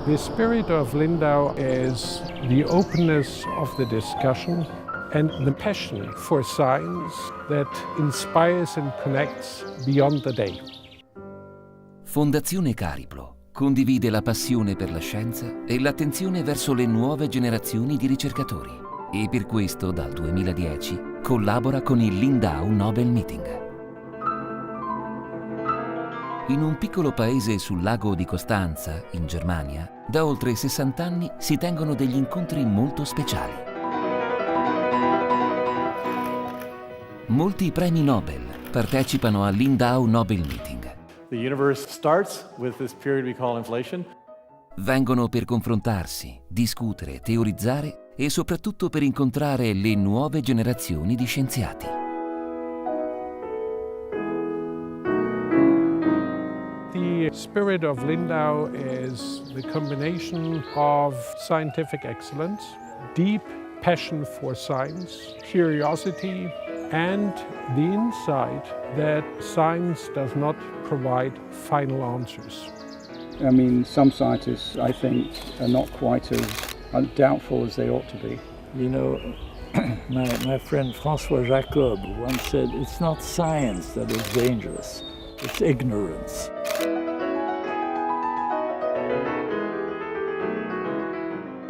The spirit of Lindau is the openness of the discussion and the passion for science that inspires and connects beyond the day. Fondazione Cariplo condivide la passione per la scienza e l'attenzione verso le nuove generazioni di ricercatori e per questo dal 2010 collabora con il Lindau Nobel Meeting. In un piccolo paese sul lago di Costanza, in Germania, da oltre 60 anni si tengono degli incontri molto speciali. Molti premi Nobel partecipano al Lindau Nobel Meeting. The universe starts with this period we call inflation. Vengono per confrontarsi, discutere, teorizzare e soprattutto per incontrare le nuove generazioni di scienziati. The spirit of Lindau is the combination of scientific excellence, deep passion for science, curiosity, and the insight that science does not provide final answers. I mean, some scientists, I think, are not quite as doubtful as they ought to be. You know, my friend François Jacob once said, it's not science that is dangerous, it's ignorance.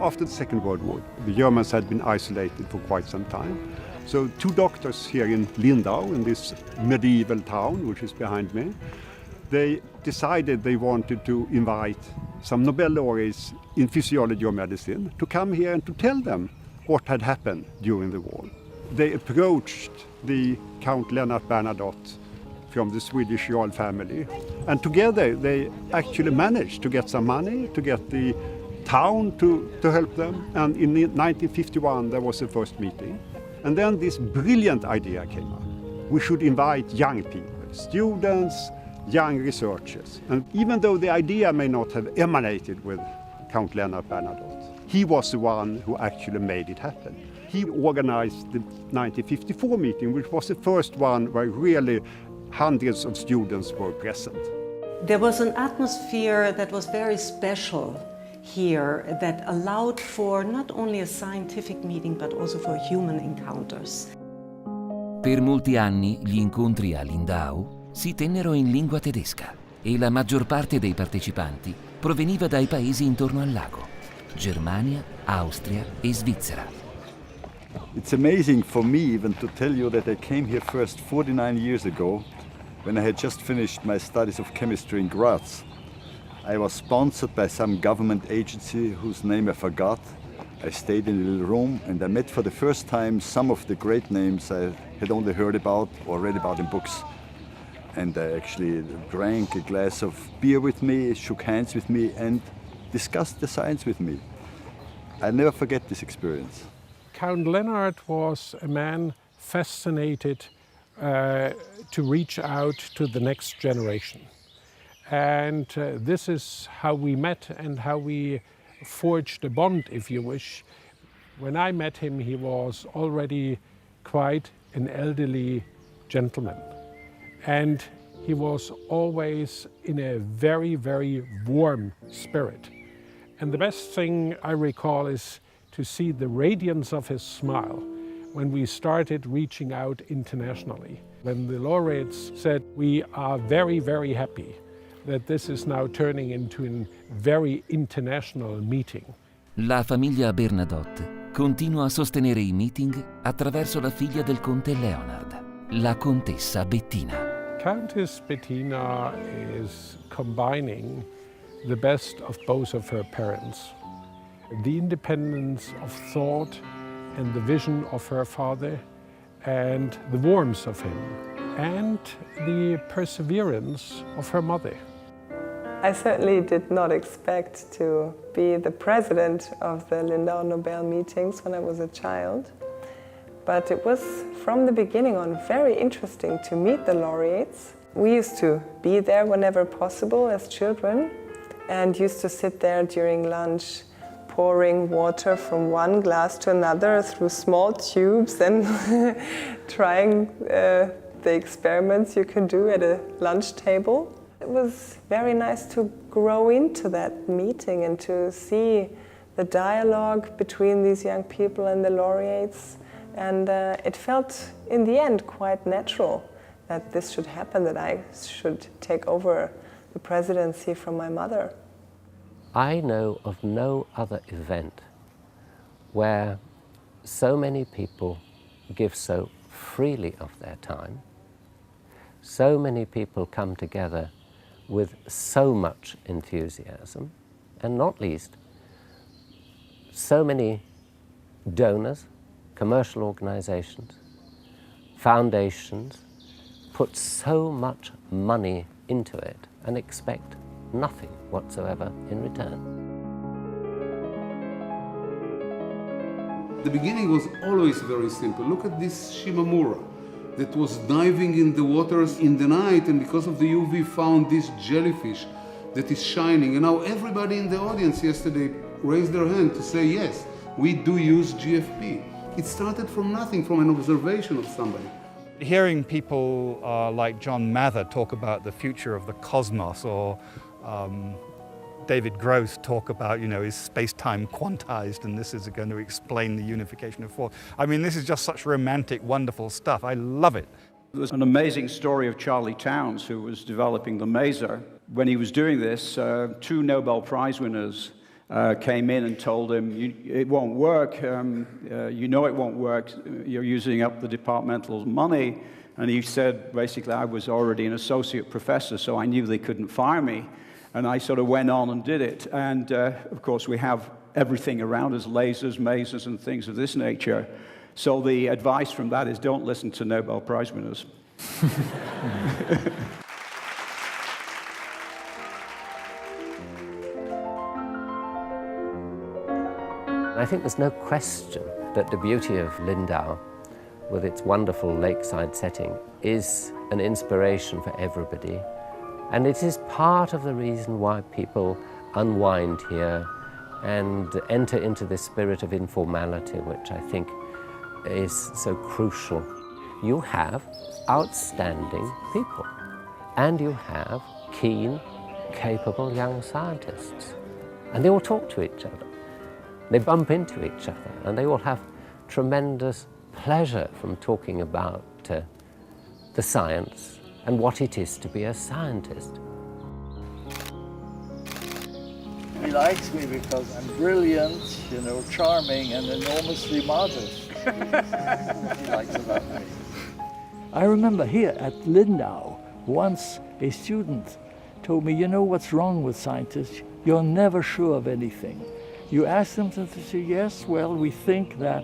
After the Second World War, the Germans had been isolated for quite some time. So two doctors here in Lindau, in this medieval town, which is behind me, they decided they wanted to invite some Nobel laureates in physiology or medicine to come here and to tell them what had happened during the war. They approached the Count Lennart Bernadotte from the Swedish royal family, and together they actually managed to get some money, to get the town to help them, and in 1951 there was the first meeting. And then this brilliant idea came up. We should invite young people, students, young researchers. And even though the idea may not have emanated with Count Lennart Bernadotte, he was the one who actually made it happen. He organized the 1954 meeting, which was the first one where really hundreds of students were present. There was an atmosphere that was very special here that allowed for not only a scientific meeting but also for human encounters. Per molti anni gli incontri a Lindau si tennero in lingua tedesca e la maggior parte dei partecipanti proveniva dai paesi intorno al lago: Germania, Austria e Svizzera. It's amazing for me even to tell you that I came here first 49 years ago when I had just finished my studies of chemistry in Graz. I was sponsored by some government agency whose name I forgot. I stayed in a little room and I met for the first time some of the great names I had only heard about or read about in books. And they actually drank a glass of beer with me, shook hands with me and discussed the science with me. I'll never forget this experience. Count Lennart was a man fascinated to reach out to the next generation. And this is how we met and how we forged a bond, if you wish. When I met him, he was already quite an elderly gentleman. And he was always in a very, very warm spirit. And the best thing I recall is to see the radiance of his smile when we started reaching out internationally. When the laureates said, we are very, very happy that this is now turning into a very international meeting. La famiglia Bernadotte continua a sostenere i meeting attraverso la figlia del conte Leonard, la contessa Bettina. Countess Bettina is combining the best of both of her parents. The independence of thought and the vision of her father and the warmth of him and the perseverance of her mother. I certainly did not expect to be the president of the Lindau Nobel meetings when I was a child. But it was from the beginning on very interesting to meet the laureates. We used to be there whenever possible as children and used to sit there during lunch, pouring water from one glass to another through small tubes and trying the experiments you can do at a lunch table. It was very nice to grow into that meeting and to see the dialogue between these young people and the laureates. And it felt, in the end, quite natural that this should happen, that I should take over the presidency from my mother. I know of no other event where so many people give so freely of their time, so many people come together with so much enthusiasm, and not least, so many donors, commercial organizations, foundations, put so much money into it and expect nothing whatsoever in return. The beginning was always very simple. Look at this Shimamura that was diving in the waters in the night, and because of the UV found this jellyfish that is shining. And now everybody in the audience yesterday raised their hand to say, yes, we do use GFP. It started from nothing, from an observation of somebody. Hearing people like John Mather talk about the future of the cosmos, or David Gross talk about, is space-time quantized and this is going to explain the unification of force. I mean, this is just such romantic, wonderful stuff. I love it. There's an amazing story of Charlie Towns, who was developing the maser. When he was doing this, 2 Nobel Prize winners came in and told him, it won't work, you know it won't work, you're using up the departmental money. And he said, basically, I was already an associate professor, so I knew they couldn't fire me. And I sort of went on and did it. And of course, we have everything around us, lasers, masers, and things of this nature. So the advice from that is don't listen to Nobel Prize winners. I think there's no question that the beauty of Lindau, with its wonderful lakeside setting, is an inspiration for everybody. And it is part of the reason why people unwind here and enter into this spirit of informality, which I think is so crucial. You have outstanding people, and you have keen, capable young scientists. And they all talk to each other. They bump into each other, and they all have tremendous pleasure from talking about the science and what it is to be a scientist. He likes me because I'm brilliant, charming and enormously modest. He likes about me. I remember here at Lindau, once a student told me, what's wrong with scientists? You're never sure of anything. You ask them to say, yes, well, we think that.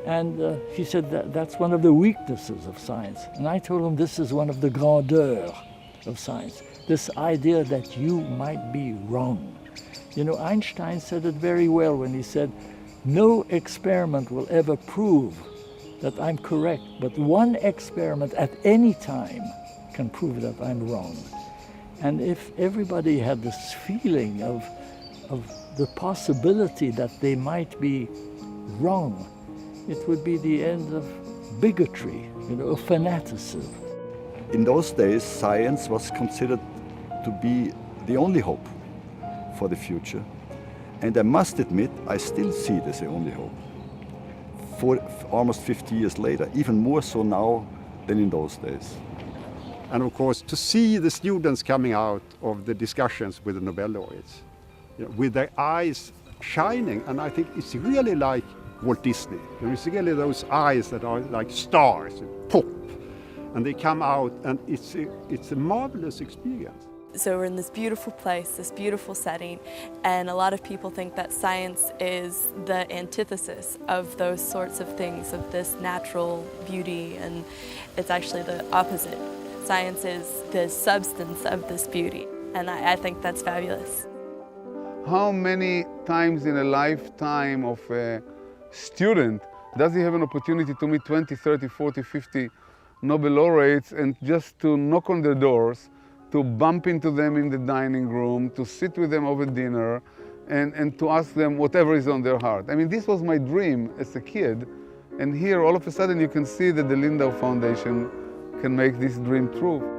And he said that's one of the weaknesses of science. And I told him this is one of the grandeurs of science, this idea that you might be wrong. Einstein said it very well when he said, no experiment will ever prove that I'm correct, but one experiment at any time can prove that I'm wrong. And if everybody had this feeling of the possibility that they might be wrong, it would be the end of bigotry, of fanaticism. In those days, science was considered to be the only hope for the future. And I must admit, I still see it as the only hope. For almost 50 years later, even more so now than in those days. And of course, to see the students coming out of the discussions with the Nobel laureates, with their eyes shining, and I think it's really like Walt Disney. It's really those eyes that are like stars, pop, and they come out, and it's a marvelous experience. So we're in this beautiful place, this beautiful setting, and a lot of people think that science is the antithesis of those sorts of things, of this natural beauty, and it's actually the opposite. Science is the substance of this beauty, and I think that's fabulous. How many times in a lifetime of a student does he have an opportunity to meet 20, 30, 40, 50 Nobel laureates and just to knock on their doors, to bump into them in the dining room, to sit with them over dinner and to ask them whatever is on their heart. I mean, this was my dream as a kid, and here all of a sudden you can see that the Lindau Foundation can make this dream true.